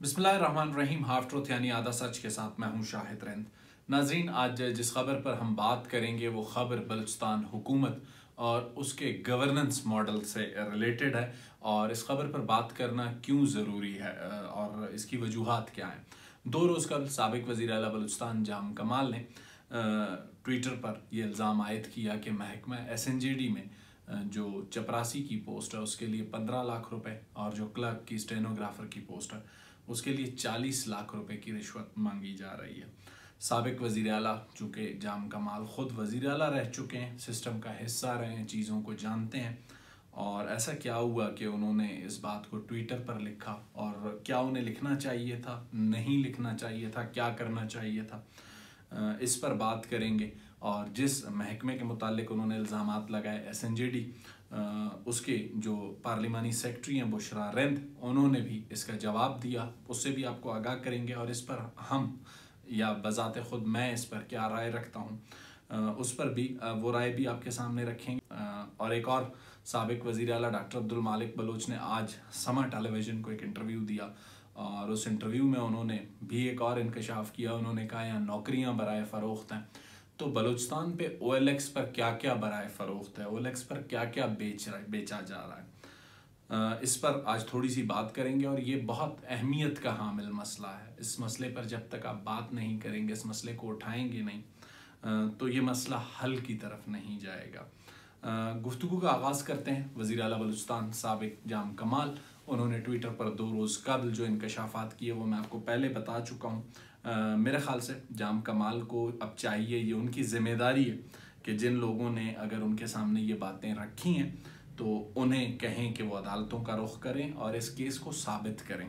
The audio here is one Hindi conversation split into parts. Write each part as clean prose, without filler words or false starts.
बिस्मिल्लाहिर्रहमानिर्रहीम। हाफ ट्रूथ यानी आधा सच के साथ मैं हूं शाहिद रंद। नाजरीन, आज जिस खबर पर हम बात करेंगे वो खबर बलूचिस्तान हुकूमत और उसके गवर्नेंस मॉडल से रिलेटेड है। और इस खबर पर बात करना क्यों ज़रूरी है और इसकी वजूहात क्या हैं। 2 रोज़ कल साबिक वज़ीर आला बलूचिस्तान जाम कमाल ने ट्विटर पर यह इल्ज़ाम आयद किया कि महकमा SNJD में जो चपरासी की पोस्ट है उसके लिए 15 लाख रुपए और जो क्लर्क की स्टेनोग्राफर की पोस्ट है उसके लिए 40 लाख रुपए की रिश्वत मांगी जा रही है। साबिक वज़ीर आला चूँकि जाम कमाल ख़ुद वज़ीर आला रह चुके हैं, सिस्टम का हिस्सा रहे हैं, चीज़ों को जानते हैं। और ऐसा क्या हुआ कि उन्होंने इस बात को ट्विटर पर लिखा, और क्या उन्हें लिखना चाहिए था, नहीं लिखना चाहिए था, क्या करना चाहिए था, इस पर बात करेंगे। और जिस महकमे के मुतालिक उन्होंने इल्ज़ामात लगाए SNJD, उसके जो पार्लिमानी सेक्रेटरी हैं बुशरा रंद, उन्होंने भी इसका जवाब दिया, उससे भी आपको आगाह करेंगे। और इस पर हम या बज़ाते ख़ुद मैं इस पर क्या राय रखता हूँ उस पर भी वो राय भी आपके सामने रखेंगे। और एक और साबिक वज़ीर आला डॉक्टर अब्दुल मालिक बलोच ने आज समा टेलीविज़न को एक इंटरव्यू दिया और उस इंटरव्यू में उन्होंने भी एक और इंकशाफ किया। उन्होंने कहा यहाँ नौकरियाँ बराए फ़रोख्त हैं, तो बलूचिस्तान पे OLX पर क्या क्या बराए फ़रोख्त है, OLX पर क्या क्या बेचा जा रहा है, इस पर आज थोड़ी सी बात करेंगे। और ये बहुत अहमियत का हामिल मसला है। इस मसले पर जब तक आप बात नहीं करेंगे, इस मसले को उठाएंगे नहीं, तो ये मसला हल की तरफ नहीं जाएगा। गुफ्तगू का आगाज़ करते हैं। वज़ीर आला बलूचिस्तान साबिक जाम कमाल, उन्होंने ट्विटर पर 2 रोज़ कबल जो इंकशाफात किए वो मैं आपको पहले बता चुका हूँ। मेरे ख़्याल से जाम कमाल को अब चाहिए, ये उनकी ज़िम्मेदारी है कि जिन लोगों ने अगर उनके सामने ये बातें रखी हैं तो उन्हें कहें कि वो अदालतों का रुख करें और इस केस को साबित करें,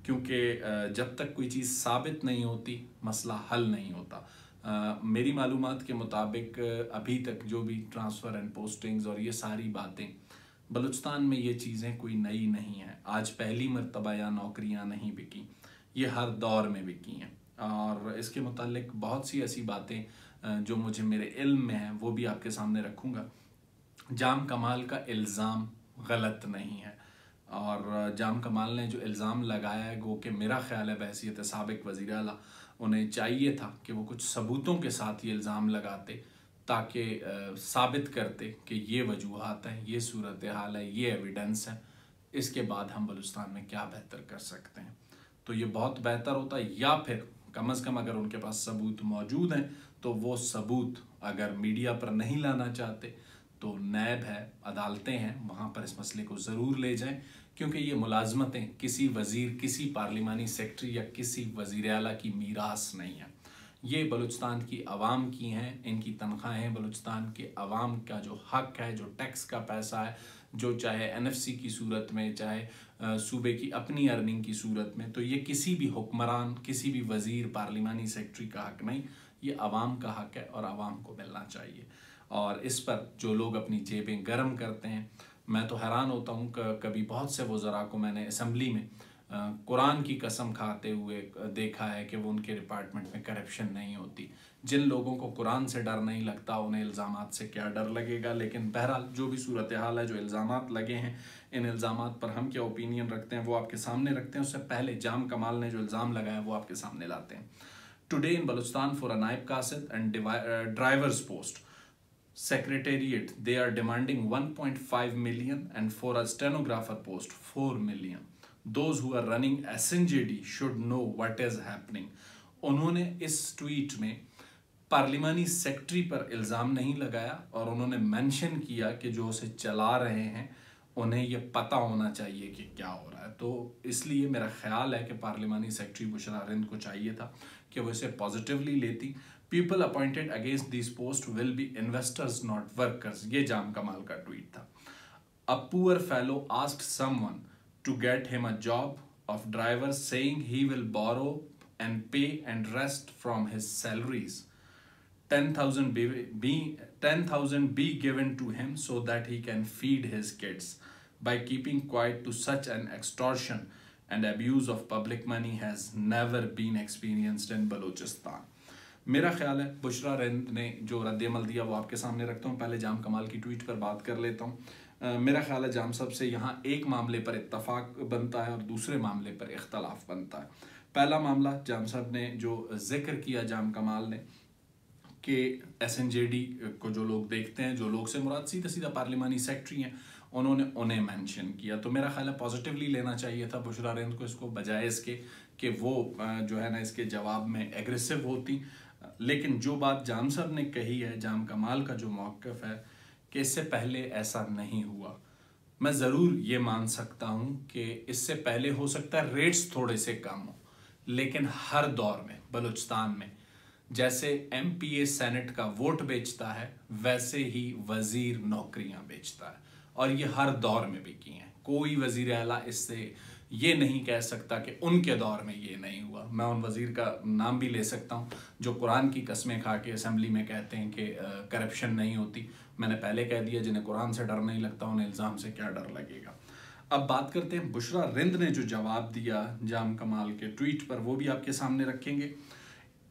क्योंकि जब तक कोई चीज़ साबित नहीं होती मसला हल नहीं होता। मेरी मालूमात के मुताबिक अभी तक जो भी ट्रांसफ़र एंड पोस्टिंग्स और ये सारी बातें बलूचिस्तान में, ये चीज़ें कोई नई नहीं हैं। आज पहली मरतबा या नौकरियां नहीं बिकी, ये हर दौर में बिकी हैं। और इसके मुतालिक बहुत सी ऐसी बातें जो मुझे मेरे इल्म में हैं वो भी आपके सामने रखूँगा। जाम कमाल का इल्ज़ाम गलत नहीं है, और जाम कमाल ने जो इल्ज़ाम लगाया है गो कि मेरा ख्याल है बहैसियत साबिक वज़ीर आला उन्हें चाहिए था कि वो कुछ सबूतों के साथ ये इल्ज़ाम लगाते, ताकि साबित करते कि ये वजूहात हैं, ये सूरत हाल है, ये एविडेंस है, इसके बाद हम बलूचिस्तान में क्या बेहतर कर सकते हैं। तो ये बहुत बेहतर होता है, या फिर कम अज़ कम अगर उनके पास सबूत मौजूद हैं तो वो सबूत अगर मीडिया पर नहीं लाना चाहते तो नैब है, अदालतें हैं, वहाँ पर इस मसले को ज़रूर ले जाएं, क्योंकि ये मुलाजमतें किसी वज़ीर, किसी पार्लिमानी सेक्रेटरी या किसी वज़ीर आला की मीरास नहीं है। ये बलूचिस्तान की आवाम की हैं, इनकी तनख्वाहें बलूचिस्तान के आवाम का जो हक है, जो टैक्स का पैसा है, जो चाहे NFC की सूरत में, चाहे सूबे की अपनी अर्निंग की सूरत में, तो ये किसी भी हुक्मरान, किसी भी वज़ीर, पार्लिमानी सेक्रेटरी का हक नहीं, ये आवाम का हक है और आवाम को मिलना चाहिए। और इस पर जो लोग अपनी जेबें गर्म करते हैं, मैं तो हैरान होता हूँ कभी बहुत से वज़रा को मैंने असम्बली में कुरान की कसम खाते हुए देखा है कि वो उनके डिपार्टमेंट में करप्शन नहीं होती। जिन लोगों को कुरान से डर नहीं लगता उन्हें इल्ज़ामात से क्या डर लगेगा। लेकिन बहरहाल जो भी सूरत हाल है, जो इल्ज़ामात लगे हैं, इन इल्ज़ामात पर हम क्या ओपिनियन रखते हैं वो आपके सामने रखते हैं। उससे पहले जाम कमाल ने जो इल्ज़ाम लगाया वो आपके सामने लाते हैं। Today in Balochistan for a नायब कासिद and drivers post secretariat, they are demanding 1.5 million, and for a stenographer post 4 million. Those who are running SNJD should know what is happening. उन्होंने इस ट्वीट में पार्लिमानी सेक्रेटरी पर इल्ज़ाम नहीं लगाया और उन्होंने मेंशन किया कि जो उसे चला रहे हैं उन्हें यह पता होना चाहिए कि क्या हो रहा है। तो इसलिए मेरा ख्याल है कि पार्लिमानी सेक्रेटरी बुशरा रंद को चाहिए था कि वो इसे पॉजिटिवली लेती। People appointed against these posts will be investors, not workers. ये जाम कमाल का ट्वीट था। A poor fellow asked someone to get him a job of driver, saying he will borrow and pay and rest from his salaries. 10,000 be given to him so that he can feed his kids. By keeping quiet to such an extortion and abuse of public money has never been experienced in Balochistan. मेरा ख्याल है बुशरा रिंद ने जो रद्द-ए-अमल दिया वो आपके सामने रखता हूँ। पहले जाम कमाल की ट्वीट पर बात कर लेता हूँ। मेरा ख्याल है जाम साहब से यहाँ एक मामले पर इत्तफाक बनता है और दूसरे मामले पर इख्तलाफ बनता है। पहला मामला जाम साहब ने जो जिक्र किया जाम कमाल ने कि SNJD को जो लोग देखते हैं, जो लोग से मुराद सीधा सीधा पार्लिमानी सेक्रेटरी हैं, उन्होंने उन्हें मेंशन किया। तो मेरा ख्याल है पॉजिटिवली लेना चाहिए था बुशरा रिंद को इसको, बजाय इसके कि वो जो है ना इसके जवाब में एग्रेसिव होती। लेकिन जो बात जाम साहब ने कही है, जाम कमाल का जो मौक़िफ़ है कि इससे पहले ऐसा नहीं हुआ, मैं ज़रूर ये मान सकता हूँ कि इससे पहले हो सकता है रेट्स थोड़े से कम हो, लेकिन हर दौर में बलूचिस्तान में जैसे MPA सेनेट का वोट बेचता है, वैसे ही वजीर नौकरियां बेचता है, और ये हर दौर में भी की हैं। कोई वजीर आला इससे ये नहीं कह सकता कि उनके दौर में ये नहीं हुआ। मैं उन वजीर का नाम भी ले सकता हूँ जो कुरान की कस्में खा के असेंबली में कहते हैं कि करप्शन नहीं होती। मैंने पहले कह दिया, जिन्हें कुरान से डर नहीं लगता उन्हें इल्ज़ाम से क्या डर लगेगा। अब बात करते हैं बुशरा रिंद ने जो जवाब दिया जाम कमाल के ट्वीट पर, वो भी आपके सामने रखेंगे।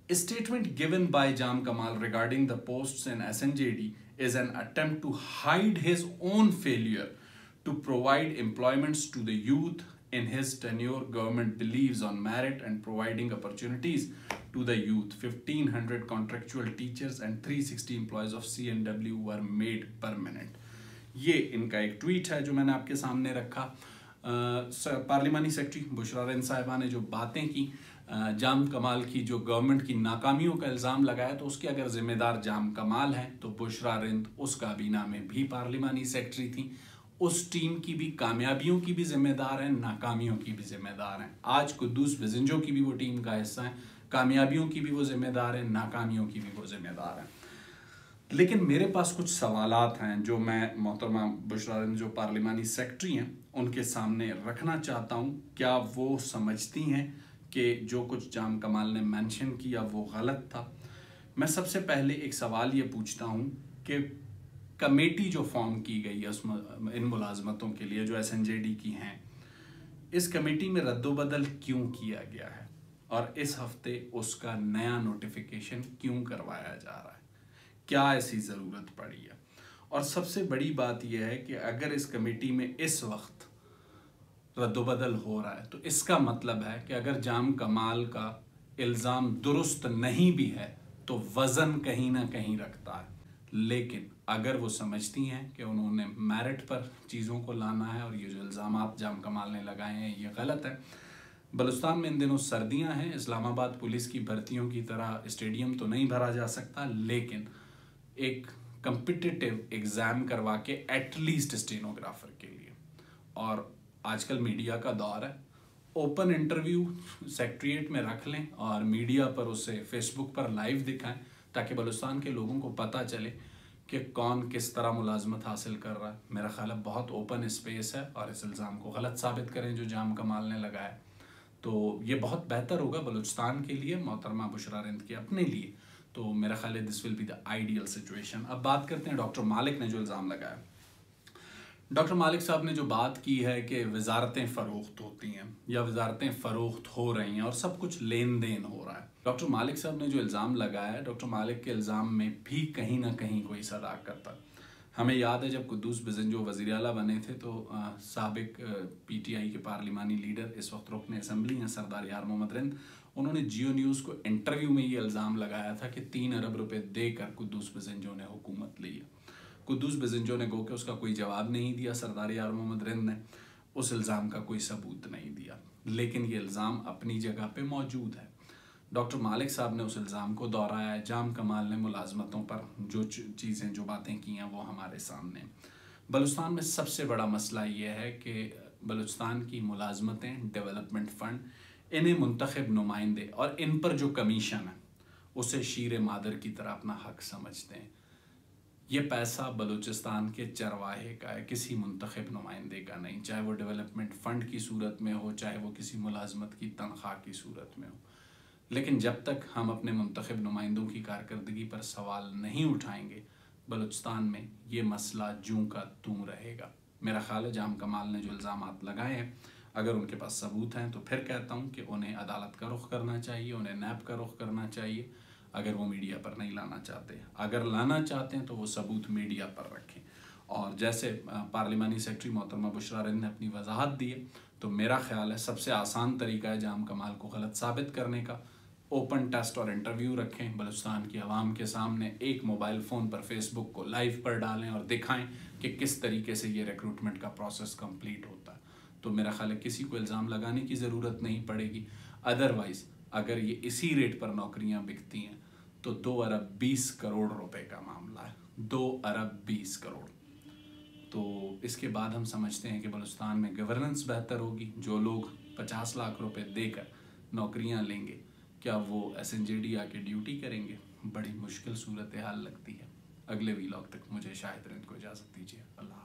A statement given by Jam Kamal regarding the posts in SNJD is an attempt to hide his own failure to provide employments to the youth in his tenure. Government believes on merit and providing opportunities to the youth. 1,500 contractual teachers and 360 employees of CNW were made permanent. ये इनका एक ट्वीट है जो मैंने आपके सामने रखा। पार्लिमानी सेक्रेटरी बुशरा रिंद साहिबा ने जो बातें की, जाम कमाल की जो गवर्नमेंट की नाकामियों का इल्ज़ाम लगाया, तो उसके अगर जिम्मेदार जाम कमाल हैं तो बुशरा रिंद उस काबीना में भी पार्लिमानी सेक्रेटरी थी। उस टीम की भी कामयाबियों की भी जिम्मेदार हैं, नाकामियों की भी जिम्मेदार हैं। आज कुद्दूस बिजिंजो की भी वो टीम का हिस्सा है, कामयाबियों की भी वो जिम्मेदार हैं, नाकामियों की भी वो जिम्मेदार हैं। लेकिन मेरे पास कुछ सवालात हैं जो मैं मोहतरमा बुशरा रिंद जो पार्लिमानी सेक्रेटरी हैं उनके सामने रखना चाहता हूँ। क्या वो समझती हैं कि जो कुछ जाम कमाल ने मेंशन किया वो गलत था? मैं सबसे पहले एक सवाल ये पूछता हूँ कि कमेटी जो फॉर्म की गई है इन मुलाजमतों के लिए जो SNJD की हैं, इस कमेटी में रद्दोबदल क्यों किया गया है और इस हफ्ते उसका नया नोटिफिकेशन क्यों करवाया जा रहा है? क्या ऐसी ज़रूरत पड़ी है? और सबसे बड़ी बात यह है कि अगर इस कमेटी में इस वक्त रद्दोबदल हो रहा है तो इसका मतलब है कि अगर जाम कमाल का इल्ज़ाम दुरुस्त नहीं भी है तो वज़न कहीं ना कहीं रखता है। लेकिन अगर वो समझती हैं कि उन्होंने मेरिट पर चीज़ों को लाना है और ये जो इल्ज़ाम जाम कमाल ने लगाए हैं ये गलत है। बलूचिस्तान में इन दिनों सर्दियां हैं, इस्लामाबाद पुलिस की भर्तियों की तरह स्टेडियम तो नहीं भरा जा सकता, लेकिन एक कम्पिटिटिव एग्ज़ाम करवा के एटलीस्ट स्टेनोग्राफर के लिए, और आजकल मीडिया का दौर है, ओपन इंटरव्यू सेक्रेटरीट में रख लें और मीडिया पर उसे फेसबुक पर लाइव दिखाएं ताकि बलूचिस्तान के लोगों को पता चले कि कौन किस तरह मुलाजमत हासिल कर रहा है। मेरा ख्याल है बहुत ओपन स्पेस है, और इस इल्ज़ाम को गलत साबित करें जो जाम कमाल ने लगाया, तो ये बहुत बेहतर होगा बलूचिस्तान के लिए, मोहतरमा बुशरा रिंद के अपने लिए। तो मेरा ख्याल है this will be the ideal situation. अब बात करते हैं डॉक्टर मालिक ने जो इल्ज़ाम लगाया। डॉक्टर मालिक साहब ने जो बात की है कि वजारतें फ़रोख्त होती हैं या वजारतें फ़रोख्त हो रही हैं और सब कुछ लेन देन हो रहा है। डॉक्टर मालिक साहब ने जो इल्ज़ाम लगाया है, डॉक्टर मालिक के इल्ज़ाम में भी कहीं ना कहीं कोई सदाकत है। हमें याद है जब कुद्दूस बिजिंजो वज़ीर आला बने थे तो साबिक PTI के पार्लिमानी लीडर, इस वक्त रुकन असेंबली हैं, सरदार यार मोहम्मद रिंद, उन्होंने जियो न्यूज़ को इंटरव्यू में ये इल्ज़ाम लगाया था कि 3 अरब रुपए देकर कुद्दूस बिजिंजो ने हुकूमत ली है। कुद्दूस बिजिंजो ने गो के उसका कोई जवाब नहीं दिया, सरदार यार मोहम्मद रिंद ने उस इल्ज़ाम का कोई सबूत नहीं दिया, लेकिन ये इल्ज़ाम अपनी जगह पे मौजूद है। डॉक्टर मालिक साहब ने उस इल्ज़ाम को दोहराया है। जाम कमाल ने मुलाजमतों पर जो चीज़ें जो बातें की हैं वो हमारे सामने। बलूचिस्तान में सबसे बड़ा मसला ये है कि बलूचिस्तान की मुलाजमतें, डेवलपमेंट फ़ंड इन्हें मुंतखब नुमाइंदे और इन पर जो कमीशन है उसे शीर मादर की तरह अपना हक समझते हैं। ये पैसा बलूचिस्तान के चरवाहे का है, किसी मुंतखब नुमाइंदे का नहीं, चाहे वो डेवलपमेंट फ़ंड की सूरत में हो, चाहे वो किसी मुलाजमत की तनख्वाह की सूरत में हो। लेकिन जब तक हम अपने मुंतखब नुमाइंदों की कारकर्दगी पर सवाल नहीं उठाएंगे, बलूचिस्तान में ये मसला जूं का तूं रहेगा। मेरा ख्याल है जाम कमाल ने जो इल्ज़ामात लगाए हैं, अगर उनके पास सबूत हैं तो फिर कहता हूँ कि उन्हें अदालत का रुख करना चाहिए, उन्हें नैब का रुख करना चाहिए। अगर वो मीडिया पर नहीं लाना चाहते। अगर लाना चाहते हैं तो वो सबूत मीडिया पर रखें। और जैसे पार्लिमानी सेक्रेटरी मोहतरमा बुशरा रिंद ने अपनी वजाहत दी है, तो मेरा ख्याल है सबसे आसान तरीका है जाम कमाल को गलत साबित करने का, ओपन टेस्ट और इंटरव्यू रखें बलूचिस्तान की आवाम के सामने, एक मोबाइल फ़ोन पर फेसबुक को लाइव पर डालें और दिखाएं कि किस तरीके से ये रिक्रूटमेंट का प्रोसेस कंप्लीट होता है। तो मेरा ख्याल है किसी को इल्ज़ाम लगाने की ज़रूरत नहीं पड़ेगी। अदरवाइज़ अगर ये इसी रेट पर नौकरियां बिकती हैं तो 2 अरब 20 करोड़ रुपए का मामला है। 2 अरब 20 करोड़। तो इसके बाद हम समझते हैं कि बलूचिस्तान में गवर्नेंस बेहतर होगी। जो लोग 50 लाख रुपए देकर नौकरियां लेंगे, क्या वो SNJD आके ड्यूटी करेंगे? बड़ी मुश्किल सूरत हाल लगती है। अगले वीलॉग तक मुझे शाहिद रिंद को इजाज़त दीजिए। अल्लाह।